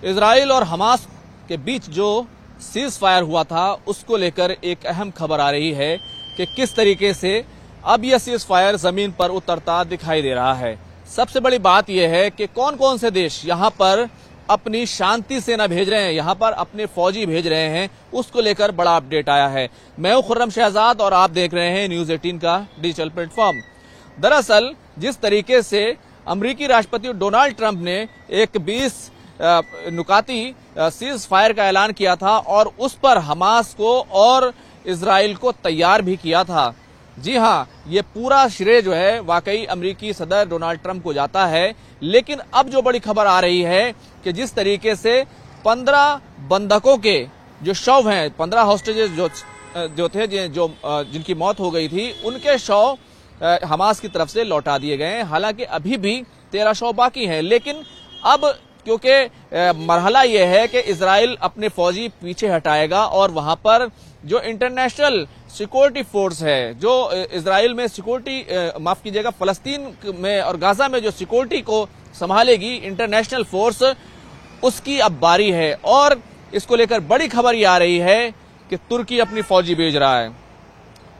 Israel और Hamas के बीच जो सीज फायर हुआ था उसको लेकर एक अहम खबर आ रही है कि किस तरीके से अब यह सीज फायर जमीन पर उतरता दिखाई दे रहा है। सबसे बड़ी बात यह है कि कौन कौन से देश यहां पर अपनी शांति सेना भेज रहे हैं, यहां पर अपने फौजी भेज रहे हैं, उसको लेकर बड़ा अपडेट आया है। मैं हूं खुर्रम शहजाद और आप देख रहे हैं न्यूज 18 का डिजिटल प्लेटफॉर्म। दरअसल जिस तरीके से अमेरिकी राष्ट्रपति डोनाल्ड ट्रंप ने एक 20 नुकाती सीज फायर का ऐलान किया था और उस पर हमास को और इजराइल को तैयार भी किया था। जी हां, ये पूरा श्रेय जो है वाकई अमेरिकी सदर डोनाल्ड ट्रंप को जाता है। लेकिन अब जो बड़ी खबर आ रही है कि जिस तरीके से 15 बंधकों के जो शव हैं, 15 हॉस्टेजेस जो थे जिनकी मौत हो गई थी, उनके शव हमास की तरफ से लौटा दिए गए हैं। हालांकि अभी भी 13 शव बाकी हैं, लेकिन अब क्योंकि मरहला यह है कि इजराइल अपने फौजी पीछे हटाएगा और वहां पर जो इंटरनेशनल सिक्योरिटी फोर्स है, जो इजराइल में सिक्योरिटी माफ कीजिएगा फलस्तीन में और गाजा में जो सिक्योरिटी को संभालेगी इंटरनेशनल फोर्स, उसकी अब बारी है। और इसको लेकर बड़ी खबर ये आ रही है कि तुर्की अपनी फौजी भेज रहा है।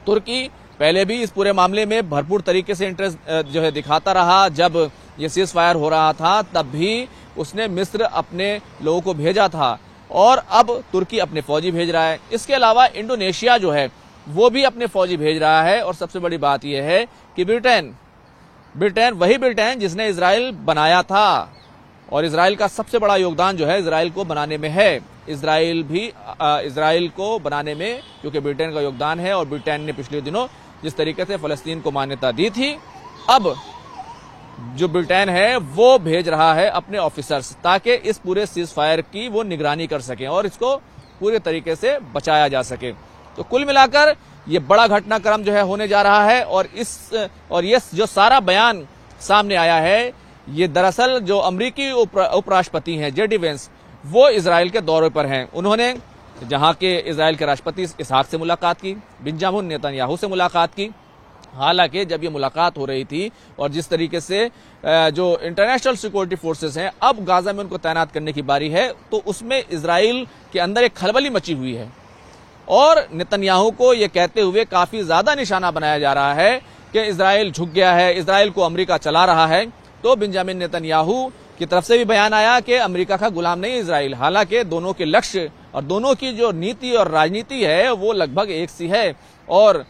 तुर्की पहले भी इस पूरे मामले में भरपूर तरीके से इंटरेस्ट जो है दिखाता रहा। जब ये सीज फायर हो रहा था तब भी उसने मिस्र अपने लोगों को भेजा था और अब तुर्की अपने फौजी भेज रहा है। इसके अलावा इंडोनेशिया जो है वो भी अपने फौजी भेज रहा है। और सबसे बड़ी बात यह है कि ब्रिटेन वही ब्रिटेन जिसने इजराइल बनाया था और इजराइल का सबसे बड़ा योगदान जो है इजराइल को बनाने में है। इजराइल को बनाने में क्योंकि ब्रिटेन का योगदान है और ब्रिटेन ने पिछले दिनों जिस तरीके से फलस्तीन को मान्यता दी थी, अब जो ब्रिटेन है वो भेज रहा है अपने ऑफिसर्स ताकि इस पूरे सीज फायर की वो निगरानी कर सकें और इसको पूरे तरीके से बचाया जा सके। तो कुल मिलाकर ये बड़ा घटनाक्रम जो है होने जा रहा है। और ये जो सारा बयान सामने आया है, ये दरअसल जो अमेरिकी उपराष्ट्रपति हैं जेडी वेंस, वो इजराइल के दौरे पर हैं। उन्होंने जहां के इजराइल के राष्ट्रपति इसहाक से मुलाकात की, बेंजामिन नेतन्याहू से मुलाकात की। हालांकि जब ये मुलाकात हो रही थी और जिस तरीके से जो इंटरनेशनल सिक्योरिटी फोर्सेस हैं अब गाजा में उनको तैनात करने की बारी है, तो उसमें इजराइल के अंदर एक खलबली मची हुई है और नेतन्याहू को ये कहते हुए काफी ज्यादा निशाना बनाया जा रहा है कि इजराइल झुक गया है, इजराइल को अमेरिका चला रहा है। तो बेंजामिन नेतन्याहू की तरफ से भी बयान आया कि अमेरिका का गुलाम नहीं इजराइल। हालांकि दोनों के लक्ष्य और दोनों की जो नीति और राजनीति है वो लगभग एक सी है और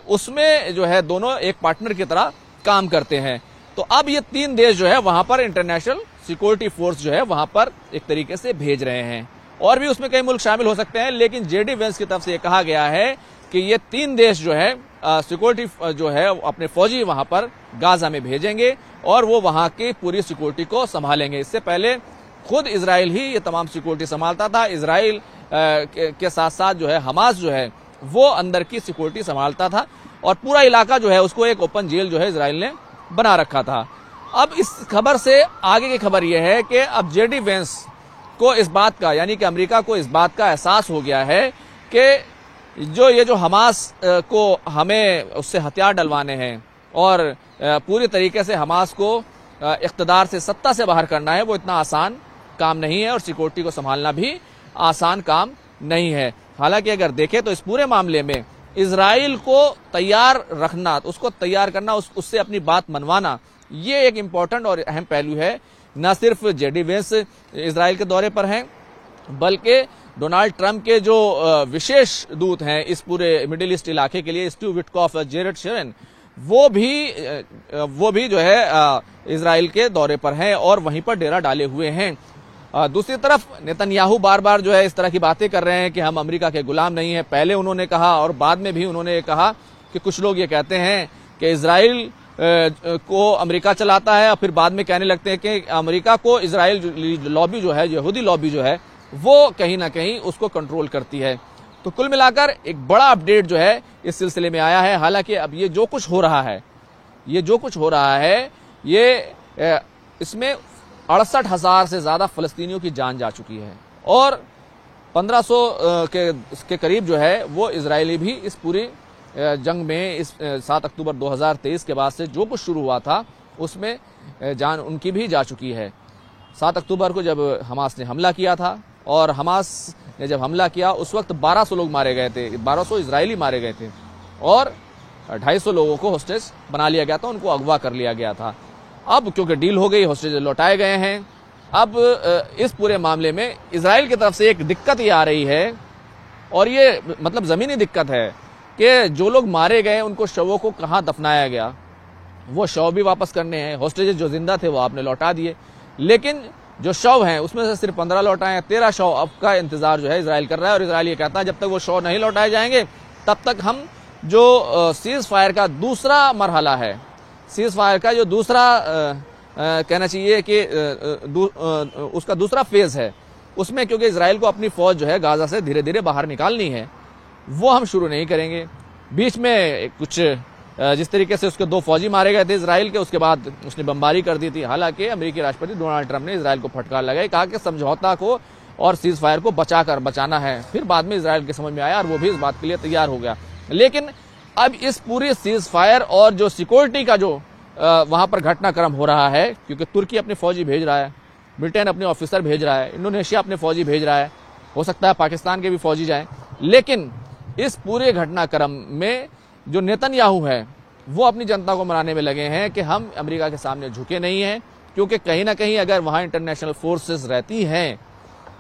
उसमें जो है दोनों एक पार्टनर की तरह काम करते हैं। तो अब ये 3 देश जो है वहां पर इंटरनेशनल सिक्योरिटी फोर्स जो है वहां पर एक तरीके से भेज रहे हैं और भी उसमें कई मुल्क शामिल हो सकते हैं। लेकिन जेडी वेंस की तरफ से ये कहा गया है कि ये 3 देश जो है सिक्योरिटी जो है अपने फौजी वहां पर गाजा में भेजेंगे और वो वहां की पूरी सिक्योरिटी को संभालेंगे। इससे पहले खुद इजराइल ही ये तमाम सिक्योरिटी संभालता था। इजराइल के साथ साथ जो है हमास जो है वो अंदर की सिक्योरिटी संभालता था और पूरा इलाका जो है उसको एक ओपन जेल जो है इजराइल ने बना रखा था। अब इस खबर से आगे की खबर यह है कि अब जेडी वेंस को इस बात का, यानी कि अमेरिका को इस बात का एहसास हो गया है कि जो हमास को हमें उससे हथियार डलवाने हैं और पूरी तरीके से हमास को इख्तिदार से, सत्ता से बाहर करना है, वो इतना आसान काम नहीं है और सिक्योरिटी को संभालना भी आसान काम नहीं है। हालांकि अगर देखें तो इस पूरे मामले में इजराइल को तैयार रखना, उसको तैयार करना, उससे अपनी बात मनवाना, ये एक इम्पोर्टेंट और अहम पहलू है। न सिर्फ जेडी वेंस इजराइल के दौरे पर हैं बल्कि डोनाल्ड ट्रंप के जो विशेष दूत हैं इस पूरे मिडिल ईस्ट इलाके के लिए, स्टीव विटकॉफ, जेरेड शेरन, वो भी जो है इजराइल के दौरे पर हैं और वहीं पर डेरा डाले हुए हैं। दूसरी तरफ नेतन्याहू बार बार जो है इस तरह की बातें कर रहे हैं कि हम अमेरिका के गुलाम नहीं हैं। पहले उन्होंने कहा और बाद में भी उन्होंने कहा कि कुछ लोग ये कहते हैं कि इजराइल को अमेरिका चलाता है और फिर बाद में कहने लगते हैं कि अमेरिका को इजराइल लॉबी जो है, यहूदी लॉबी जो है, वो कहीं ना कहीं उसको कंट्रोल करती है। तो कुल मिलाकर एक बड़ा अपडेट जो है इस सिलसिले में आया है। हालांकि अब ये जो कुछ हो रहा है ये इसमें 68,000 से ज्यादा फलस्तीनियों की जान जा चुकी है और 1500 के करीब जो है वो इजरायली भी इस पूरी जंग में, इस 7 अक्टूबर 2023 के बाद से जो कुछ शुरू हुआ था उसमें जान उनकी भी जा चुकी है। 7 अक्टूबर को जब हमास ने हमला किया था, और हमास ने जब हमला किया उस वक्त 1200 लोग मारे गए थे, 1200 इजरायली मारे गए थे, और 250 लोगों को होस्टेज बना लिया गया था, उनको अगवा कर लिया गया था। अब क्योंकि डील हो गई, होस्टेज लौटाए गए हैं, अब इस पूरे मामले में इजराइल की तरफ से एक दिक्कत ये आ रही है, और ये मतलब जमीनी दिक्कत है कि जो लोग मारे गए उनको शवों को कहाँ दफनाया गया, वो शव भी वापस करने हैं। होस्टेजेस जो जिंदा थे वो आपने लौटा दिए, लेकिन जो शव हैं उसमें से सिर्फ 15 लौटाए हैं। 13 शव अब का इंतजार जो है इजराइल कर रहा है, और इजराइल ये कहता है जब तक वो शव नहीं लौटाए जाएंगे तब तक हम जो सीज फायर का दूसरा मरहला है, सीज फायर का जो दूसरा कहना चाहिए कि उसका दूसरा फेज है, उसमें क्योंकि इजराइल को अपनी फौज जो है गाजा से धीरे धीरे बाहर निकालनी है, वो हम शुरू नहीं करेंगे। बीच में कुछ जिस तरीके से उसके 2 फौजी मारे गए थे इजराइल के, उसके बाद उसने बमबारी कर दी थी। हालांकि अमेरिकी राष्ट्रपति डोनाल्ड ट्रंप ने इजराइल को फटकार लगाई, कहा कि समझौता को और सीज फायर को बचाना है। फिर बाद में इजराइल के समझ में आया और वो भी इस बात के लिए तैयार हो गया। लेकिन अब इस पूरी सीज फायर और जो सिक्योरिटी का जो वहां पर घटनाक्रम हो रहा है, क्योंकि तुर्की अपने फौजी भेज रहा है, ब्रिटेन अपने ऑफिसर भेज रहा है, इंडोनेशिया अपने फौजी भेज रहा है, हो सकता है पाकिस्तान के भी फौजी जाएं, लेकिन इस पूरे घटनाक्रम में जो नेतन्याहू है वो अपनी जनता को मनाने में लगे हैं कि हम अमेरिका के सामने झुके नहीं हैं, क्योंकि कहीं ना कहीं अगर वहां इंटरनेशनल फोर्सेस रहती हैं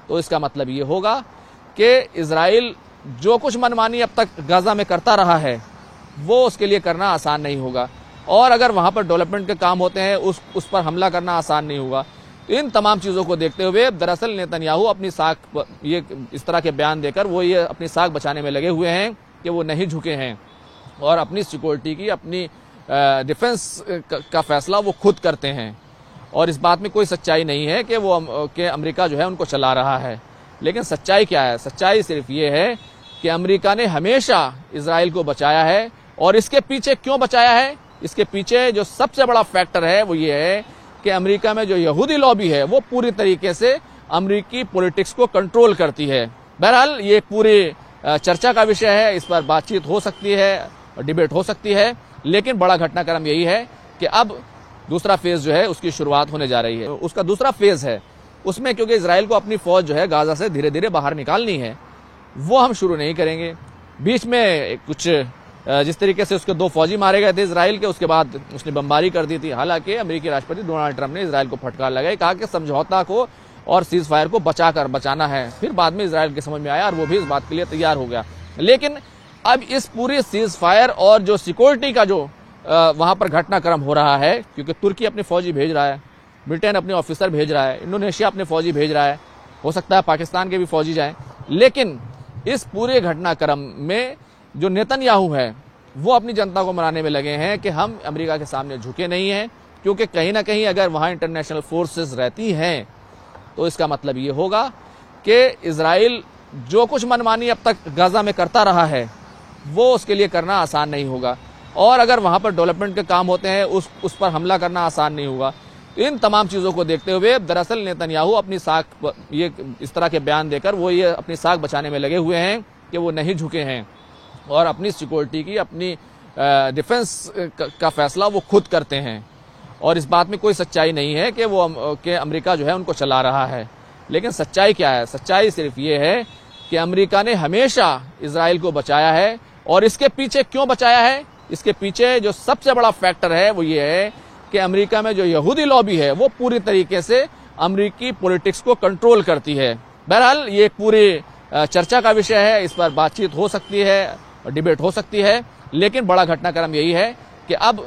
तो इसका मतलब ये होगा कि इजराइल जो कुछ मनमानी अब तक गाजा में करता रहा है वो उसके लिए करना आसान नहीं होगा, और अगर वहां पर डेवलपमेंट के काम होते हैं उस पर हमला करना आसान नहीं होगा। इन तमाम चीजों को देखते हुए दरअसल नेतन्याहू अपनी साख ये इस तरह के बयान देकर वो ये अपनी साख बचाने में लगे हुए हैं कि वो नहीं झुके हैं, और अपनी सिक्योरिटी की, अपनी डिफेंस का फैसला वो खुद करते हैं। और इस बात में कोई सच्चाई नहीं है कि वो कि अमेरिका जो है उनको चला रहा है। लेकिन सच्चाई क्या है? सच्चाई सिर्फ ये है कि अमेरिका ने हमेशा इजराइल को बचाया है, और इसके पीछे क्यों बचाया है? इसके पीछे जो सबसे बड़ा फैक्टर है वो ये है कि अमेरिका में जो यहूदी लॉबी है वो पूरी तरीके से अमेरिकी पॉलिटिक्स को कंट्रोल करती है। बहरहाल ये पूरी चर्चा का विषय है, इस पर बातचीत हो सकती है, डिबेट हो सकती है, लेकिन बड़ा घटनाक्रम यही है कि अब दूसरा फेज जो है उसकी शुरुआत होने जा रही है। उसका दूसरा फेज है, उसमें क्योंकि इजराइल को अपनी फौज जो है गाजा से धीरे धीरे बाहर निकालनी है, वो हम शुरू नहीं करेंगे। बीच में कुछ जिस तरीके से उसके 2 फौजी मारे गए थे इजराइल के, उसके बाद उसने बमबारी कर दी थी। हालांकि अमेरिकी राष्ट्रपति डोनाल्ड ट्रंप ने इजराइल को फटकार लगाई, कहा कि समझौता को और सीज फायर को बचाना है। फिर बाद में इजराइल के समझ में आया और वो भी इस बात के लिए तैयार हो गया। लेकिन अब इस पूरी सीज फायर और जो सिक्योरिटी का जो वहां पर घटनाक्रम हो रहा है, क्योंकि तुर्की अपने फौजी भेज रहा है, ब्रिटेन अपने ऑफिसर भेज रहा है, इंडोनेशिया अपने फौजी भेज रहा है, हो सकता है पाकिस्तान के भी फौजी जाएं, लेकिन इस पूरे घटनाक्रम में जो नेतन्याहू है वो अपनी जनता को मनाने में लगे हैं कि हम अमेरिका के सामने झुके नहीं हैं, क्योंकि कहीं ना कहीं अगर वहां इंटरनेशनल फोर्सेस रहती हैं तो इसका मतलब ये होगा कि इजराइल जो कुछ मनमानी अब तक गाजा में करता रहा है वो उसके लिए करना आसान नहीं होगा, और अगर वहां पर डेवलपमेंट के काम होते हैं उस पर हमला करना आसान नहीं होगा। इन तमाम चीजों को देखते हुए दरअसल नेतन्याहू अपनी साख ये इस तरह के बयान देकर वो ये अपनी साख बचाने में लगे हुए हैं कि वो नहीं झुके हैं, और अपनी सिक्योरिटी की, अपनी डिफेंस का फैसला वो खुद करते हैं। और इस बात में कोई सच्चाई नहीं है कि वो कि अमेरिका जो है उनको चला रहा है। लेकिन सच्चाई क्या है? सच्चाई सिर्फ ये है कि अमेरिका ने हमेशा इजराइल को बचाया है, और इसके पीछे क्यों बचाया है? इसके पीछे जो सबसे बड़ा फैक्टर है वो ये है कि अमेरिका में जो यहूदी लॉबी है वो पूरी तरीके से अमेरिकी पॉलिटिक्स को कंट्रोल करती है। बहरहाल ये पूरी चर्चा का विषय है, इस पर बातचीत हो सकती है, डिबेट हो सकती है, लेकिन बड़ा घटनाक्रम यही है कि अब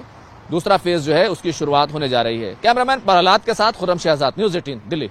दूसरा फेज जो है उसकी शुरुआत होने जा रही है। कैमरामैन प्रहलाद के साथ खुर्रम शहजाद, न्यूज़ 18 दिल्ली।